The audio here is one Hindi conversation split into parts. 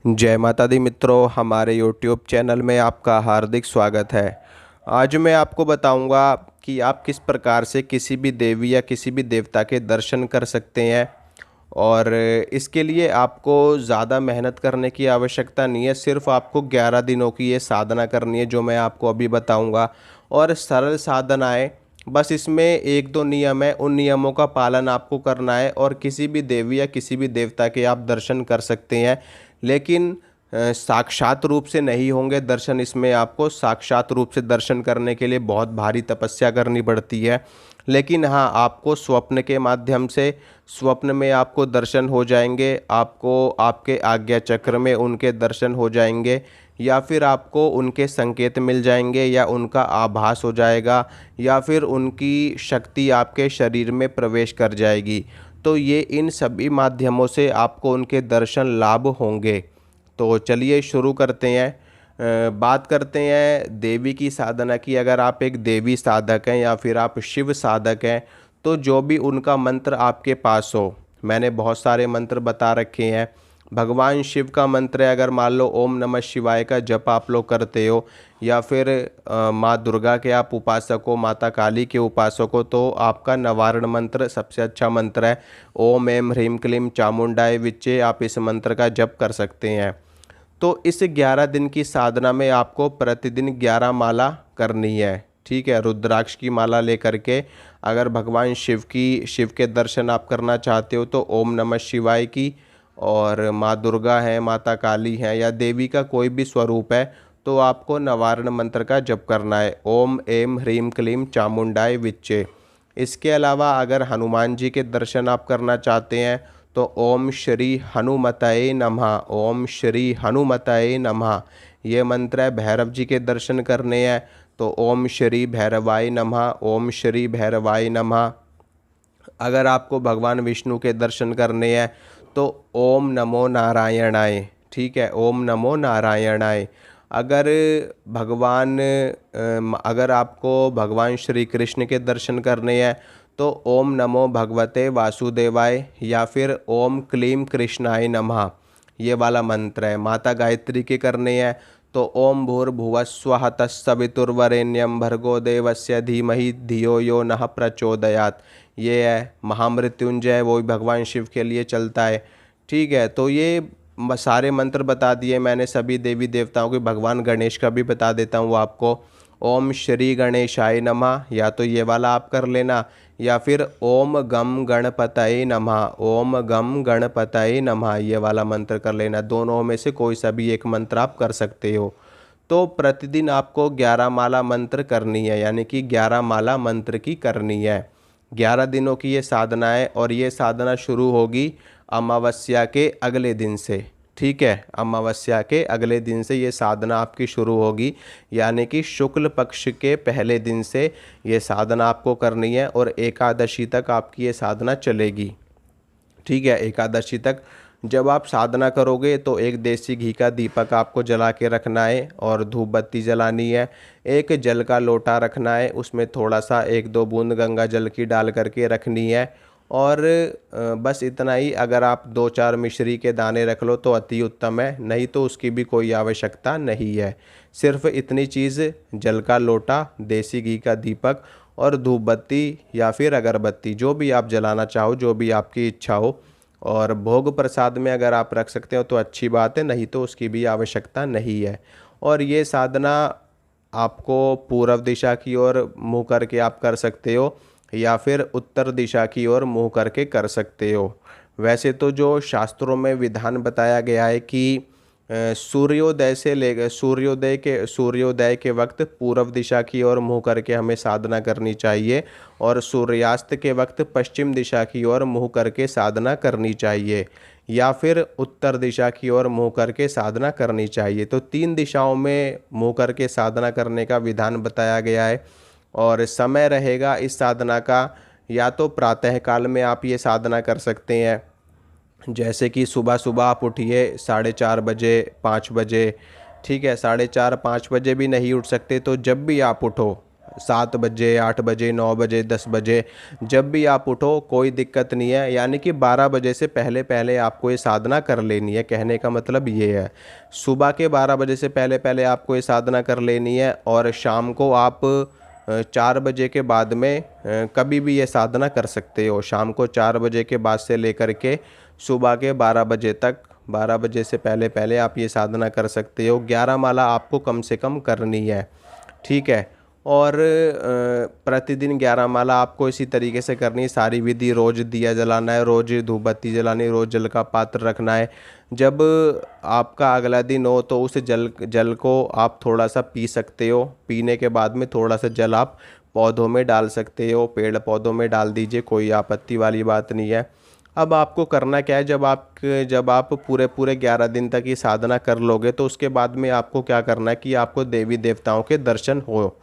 जय माता दी मित्रों, हमारे YouTube चैनल में आपका हार्दिक स्वागत है। आज मैं आपको बताऊंगा कि आप किस प्रकार से किसी भी देवी या किसी भी देवता के दर्शन कर सकते हैं। और इसके लिए आपको ज़्यादा मेहनत करने की आवश्यकता नहीं है, सिर्फ आपको 11 दिनों की ये साधना करनी है जो मैं आपको अभी बताऊंगा। और सरल साधना है, बस इसमें एक दो नियम है, उन नियमों का पालन आपको करना है और किसी भी देवी या किसी भी देवता के आप दर्शन कर सकते हैं। लेकिन साक्षात रूप से नहीं होंगे दर्शन। इसमें आपको साक्षात रूप से दर्शन करने के लिए बहुत भारी तपस्या करनी पड़ती है। लेकिन हाँ, आपको स्वप्न के माध्यम से, स्वप्न में आपको दर्शन हो जाएंगे, आपको आपके आज्ञा चक्र में उनके दर्शन हो जाएंगे, या फिर आपको उनके संकेत मिल जाएंगे, या उनका आभास हो जाएगा, या फिर उनकी शक्ति आपके शरीर में प्रवेश कर जाएगी। तो ये इन सभी माध्यमों से आपको उनके दर्शन लाभ होंगे। तो चलिए शुरू करते हैं। बात करते हैं देवी की साधना की। अगर आप एक देवी साधक हैं या फिर आप शिव साधक हैं, तो जो भी उनका मंत्र आपके पास हो, मैंने बहुत सारे मंत्र बता रखे हैं। भगवान शिव का मंत्र है, अगर मान लो ओम नमः शिवाय का जप आप लोग करते हो, या फिर माँ दुर्गा के आप उपासक हो, माता काली के उपासक हो, तो आपका नवारण मंत्र सबसे अच्छा मंत्र है। ओम एम ह्रीम क्लीम चामुंडाय विच्चे, आप इस मंत्र का जप कर सकते हैं। तो इस 11 दिन की साधना में आपको प्रतिदिन 11 माला करनी है। ठीक है, रुद्राक्ष की माला लेकर के अगर भगवान शिव के दर्शन आप करना चाहते हो तो ओम नमः शिवाय की, और माँ दुर्गा है, माता काली है, या देवी का कोई भी स्वरूप है तो आपको नवारण मंत्र का जप करना है, ओम एम ह्रीम क्लीम चामुंडाय विच्चे। इसके अलावा अगर हनुमान जी के दर्शन आप करना चाहते हैं तो ओम श्री हनुमतये नमः, ओम श्री हनुमतये नमः ये मंत्र है। भैरव जी के दर्शन करने हैं तो ओम श्री भैरवाय नमः, ओम श्री भैरवाय नमः। अगर आपको भगवान विष्णु के दर्शन करने हैं तो ओम नमो नारायणाय। ठीक है, ओम नमो नारायणाय। अगर अगर आपको भगवान श्री कृष्ण के दर्शन करने हैं तो ओम नमो भगवते वासुदेवाय, या फिर ओम क्लीम कृष्णाय नमः ये वाला मंत्र है। माता गायत्री के करने हैं तो ओम भूर्भुवस्वः तत्सवितुर्वरेण्यं भर्गो देवस्य धीमहि धियो यो नः प्रचोदयात् ये है। महामृत्युंजय वो भी भगवान शिव के लिए चलता है। ठीक है, तो ये सारे मंत्र बता दिए मैंने सभी देवी देवताओं के। भगवान गणेश का भी बता देता हूँ आपको। ओम श्री गणेशाय नमः, या तो ये वाला आप कर लेना, या फिर ओम गम गणपतये नमः, ओम गम गणपतये नमः ये वाला मंत्र कर लेना। दोनों में से कोई सा भी एक मंत्र आप कर सकते हो। तो प्रतिदिन आपको 11 माला मंत्र करनी है, यानी कि 11 माला मंत्र की करनी है। 11 दिनों की ये साधना है, और ये साधना शुरू होगी अमावस्या के अगले दिन से। ठीक है, अमावस्या के अगले दिन से ये साधना आपकी शुरू होगी, यानी कि शुक्ल पक्ष के पहले दिन से ये साधना आपको करनी है, और एकादशी तक आपकी ये साधना चलेगी। ठीक है, एकादशी तक जब आप साधना करोगे तो एक देसी घी का दीपक आपको जला के रखना है, और धूप बत्ती जलानी है। एक जल का लोटा रखना है, उसमें थोड़ा सा 1-2 बूंद गंगा जल की डाल करके रखनी है। और बस इतना ही। अगर आप 2-4 मिश्री के दाने रख लो तो अति उत्तम है, नहीं तो उसकी भी कोई आवश्यकता नहीं है। सिर्फ इतनी चीज़, जल का लोटा, देसी घी का दीपक और धूप बत्ती या फिर अगरबत्ती, जो भी आप जलाना चाहो, जो भी आपकी इच्छा हो। और भोग प्रसाद में अगर आप रख सकते हो तो अच्छी बात है, नहीं तो उसकी भी आवश्यकता नहीं है। और ये साधना आपको पूर्व दिशा की ओर मुँह करके आप कर सकते हो, या फिर उत्तर दिशा की ओर मुँह करके कर सकते हो। वैसे तो जो शास्त्रों में विधान बताया गया है कि सूर्योदय से लेकर सूर्योदय के वक्त पूर्व दिशा की ओर मुँह करके हमें साधना करनी चाहिए, और सूर्यास्त के वक्त पश्चिम दिशा की ओर मुँह करके साधना करनी चाहिए, या फिर उत्तर दिशा की ओर मुँह करके साधना करनी चाहिए। तो 3 दिशाओं में मुँह करके साधना करने का विधान बताया गया है। और समय रहेगा इस साधना का, या तो प्रातः काल में आप ये साधना कर सकते हैं, जैसे कि सुबह सुबह आप उठिए 4:30 बजे, 5 बजे। ठीक है, 4:30-5 बजे भी नहीं उठ सकते तो जब भी आप उठो, 7 बजे, 8 बजे, 9 बजे, 10 बजे, जब भी आप उठो कोई दिक्कत नहीं है। यानी कि 12 बजे से पहले पहले आपको ये साधना कर लेनी है। कहने का मतलब ये है, सुबह के 12 बजे से पहले पहले आपको ये साधना कर लेनी है। और शाम को आप 4 बजे के बाद में कभी भी ये साधना कर सकते हो। शाम को 4 बजे के बाद से लेकर के सुबह के 12 बजे तक, 12 बजे से पहले पहले आप ये साधना कर सकते हो। 11 माला आपको कम से कम करनी है, ठीक है। और प्रतिदिन 11 माला आपको इसी तरीके से करनी है। सारी विधि, रोज़ दिया जलाना है, रोज़ धूप बत्ती जलानी, रोज़ जल का पात्र रखना है। जब आपका अगला दिन हो तो उस जल को आप थोड़ा सा पी सकते हो। पीने के बाद में थोड़ा सा जल आप पौधों में डाल सकते हो, पेड़ पौधों में डाल दीजिए, कोई आपत्ति वाली बात नहीं है। अब आपको करना क्या है, जब आप पूरे पूरे 11 दिन तक ये साधना कर लोगे तो उसके बाद में आपको क्या करना है कि आपको देवी देवताओं के दर्शन हो।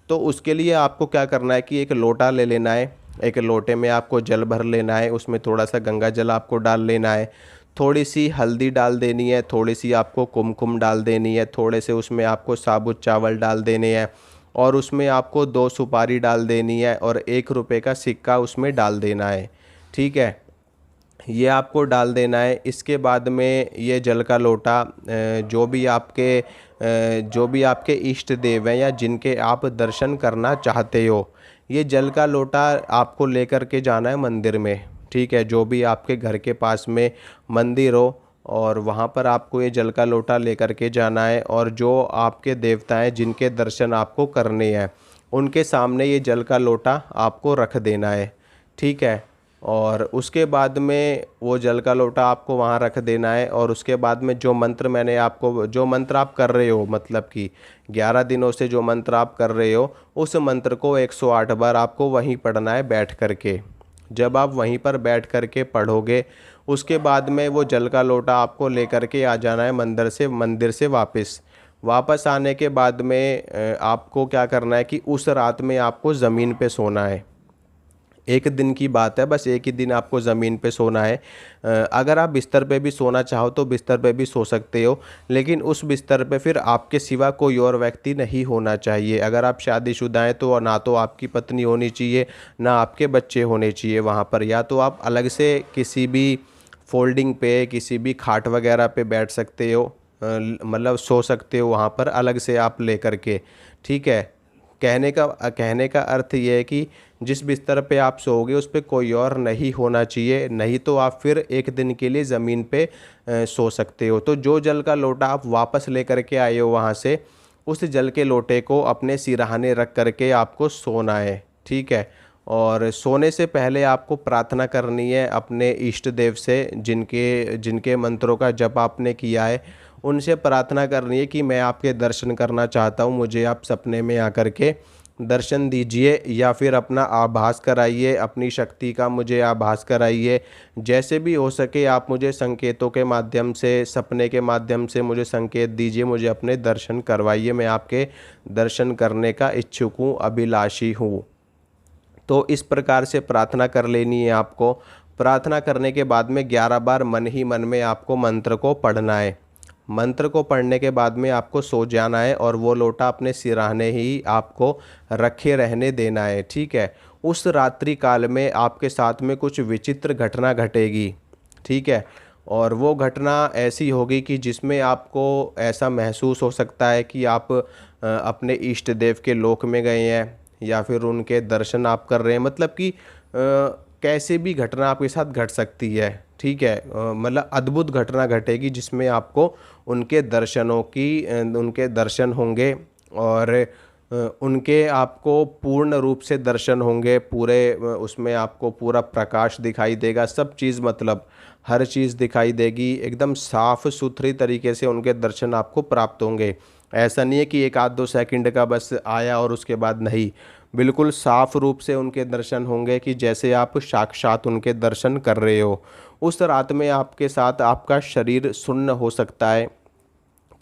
तो उसके लिए आपको क्या करना है कि एक लोटा ले लेना है। एक लोटे में आपको जल भर लेना है, उसमें थोड़ा सा गंगा जल आपको डाल लेना है, थोड़ी सी हल्दी डाल देनी है, थोड़ी सी आपको कुमकुम डाल देनी है, थोड़े से उसमें आपको साबुत चावल डाल देने हैं, और उसमें आपको 2 सुपारी डाल देनी है, और 1 रुपये का सिक्का उसमें डाल देना है, ठीक है। ये आपको डाल देना है। इसके बाद में ये जल का लोटा जो भी आपके इष्ट देव हैं या जिनके आप दर्शन करना चाहते हो, ये जल का लोटा आपको लेकर के जाना है मंदिर में, ठीक है। जो भी आपके घर के पास में मंदिर हो, और वहाँ पर आपको ये जल का लोटा लेकर के जाना है। और जो आपके देवता हैं जिनके दर्शन आपको करने हैं, उनके सामने ये जल का लोटा आपको रख देना है, ठीक है। और उसके बाद में वो जल का लोटा आपको वहाँ रख देना है। और उसके बाद में जो मंत्र आप कर रहे हो, मतलब कि 11 दिनों से जो मंत्र आप कर रहे हो, उस मंत्र को 108 बार आपको वहीं पढ़ना है बैठ कर के। जब आप वहीं पर बैठ कर के पढ़ोगे, उसके बाद में वो जल का लोटा आपको लेकर के आ जाना है मंदिर से वापस आने के बाद में आपको क्या करना है कि उस रात में आपको ज़मीन पे सोना है। 1 दिन की बात है, बस 1 ही दिन आपको ज़मीन पे सोना है। अगर आप बिस्तर पे भी सोना चाहो तो बिस्तर पे भी सो सकते हो, लेकिन उस बिस्तर पे फिर आपके सिवा कोई और व्यक्ति नहीं होना चाहिए। अगर आप शादीशुदा हैं तो ना तो आपकी पत्नी होनी चाहिए, ना आपके बच्चे होने चाहिए वहाँ पर। या तो आप अलग से किसी भी फोल्डिंग पे, किसी भी खाट वगैरह पे बैठ सकते हो, मतलब सो सकते हो वहाँ पर अलग से आप ले कर के, ठीक है। कहने का अर्थ ये है कि जिस बिस्तर पे आप सोओगे उस पे कोई और नहीं होना चाहिए, नहीं तो आप फिर 1 दिन के लिए ज़मीन पे सो सकते हो। तो जो जल का लोटा आप वापस लेकर के आए हो वहाँ से, उस जल के लोटे को अपने सिरहाने रख करके आपको सोना है, ठीक है। और सोने से पहले आपको प्रार्थना करनी है अपने इष्ट देव से, जिनके मंत्रों का जप आपने किया है, उनसे प्रार्थना करनी है कि मैं आपके दर्शन करना चाहता हूँ, मुझे आप सपने में आकर के दर्शन दीजिए, या फिर अपना आभास कराइए, अपनी शक्ति का मुझे आभास कराइए। जैसे भी हो सके आप मुझे संकेतों के माध्यम से, सपने के माध्यम से मुझे संकेत दीजिए, मुझे अपने दर्शन करवाइए। मैं आपके दर्शन करने का इच्छुक हूँ, अभिलाषी हूँ। तो इस प्रकार से प्रार्थना कर लेनी है आपको। प्रार्थना करने के बाद में 11 बार मन ही मन में आपको मंत्र को पढ़ना है। मंत्र को पढ़ने के बाद में आपको सो जाना है, और वो लोटा अपने सिरहाने ही आपको रखे रहने देना है, ठीक है। उस रात्रि काल में आपके साथ में कुछ विचित्र घटना घटेगी, ठीक है। और वो घटना ऐसी होगी कि जिसमें आपको ऐसा महसूस हो सकता है कि आप अपने इष्ट देव के लोक में गए हैं, या फिर उनके दर्शन आप कर रहे हैं। मतलब कि कैसे भी घटना आपके साथ घट सकती है, ठीक है। मतलब अद्भुत घटना घटेगी जिसमें आपको उनके उनके दर्शन होंगे, और उनके आपको पूर्ण रूप से दर्शन होंगे। उसमें आपको पूरा प्रकाश दिखाई देगा, सब चीज़, मतलब हर चीज़ दिखाई देगी। एकदम साफ सुथरी तरीके से उनके दर्शन आपको प्राप्त होंगे। ऐसा नहीं है कि 1 आध 2 सेकंड का बस आया और उसके बाद नहीं, बिल्कुल साफ रूप से उनके दर्शन होंगे कि जैसे आप साक्षात उनके दर्शन कर रहे हो। उस रात में आपके साथ आपका शरीर सुन्न हो सकता है,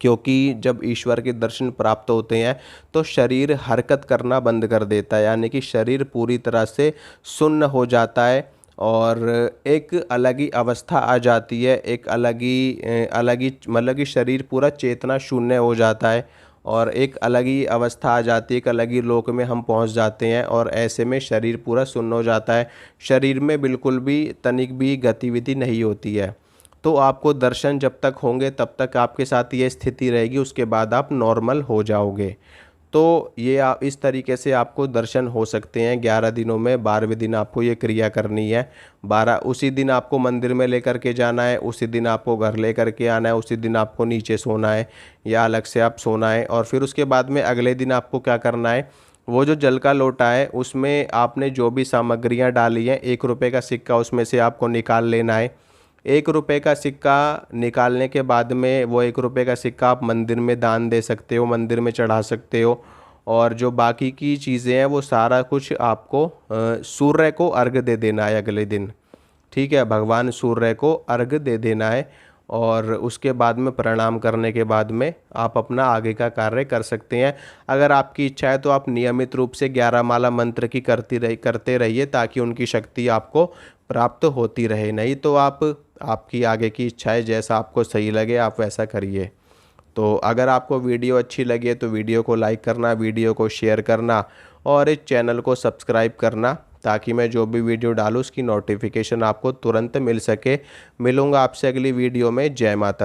क्योंकि जब ईश्वर के दर्शन प्राप्त होते हैं तो शरीर हरकत करना बंद कर देता है, यानी कि शरीर पूरी तरह से सुन्न हो जाता है, और एक अलग ही अवस्था आ जाती है, एक अलग ही मतलब कि शरीर पूरा चेतना शून्य हो जाता है। और एक अलग ही अवस्था आ जाती है, एक अलग ही लोक में हम पहुंच जाते हैं और ऐसे में शरीर पूरा सुन्न हो जाता है, शरीर में बिल्कुल भी तनिक भी गतिविधि नहीं होती है। तो आपको दर्शन जब तक होंगे तब तक आपके साथ ये स्थिति रहेगी, उसके बाद आप नॉर्मल हो जाओगे। तो ये आप इस तरीके से आपको दर्शन हो सकते हैं 11 दिनों में। 12वें दिन आपको ये क्रिया करनी है। 12 उसी दिन आपको मंदिर में लेकर के जाना है, उसी दिन आपको घर लेकर के आना है, उसी दिन आपको नीचे सोना है या अलग से आप सोना है। और फिर उसके बाद में अगले दिन आपको क्या करना है, वो जो जल का लोटा है उसमें आपने जो भी सामग्रियाँ डाली हैं, 1 रुपये का सिक्का उसमें से आपको निकाल लेना है। 1 रुपये का सिक्का निकालने के बाद में वो 1 रुपये का सिक्का आप मंदिर में दान दे सकते हो, मंदिर में चढ़ा सकते हो। और जो बाकी की चीज़ें हैं वो सारा कुछ आपको सूर्य को अर्घ दे देना है अगले दिन। ठीक है, भगवान सूर्य को अर्घ दे देना है और उसके बाद में प्रणाम करने के बाद में आप अपना आगे का कार्य कर सकते हैं। अगर आपकी इच्छा है तो आप नियमित रूप से 11 माला मंत्र की करते रहिए ताकि उनकी शक्ति आपको प्राप्त होती रहे। नहीं तो आप आपकी आगे की इच्छा है, जैसा आपको सही लगे आप वैसा करिए। तो अगर आपको वीडियो अच्छी लगे तो वीडियो को लाइक करना, वीडियो को शेयर करना और इस चैनल को सब्सक्राइब करना ताकि मैं जो भी वीडियो डालूँ उसकी नोटिफिकेशन आपको तुरंत मिल सके। मिलूँगा आपसे अगली वीडियो में। जय माता।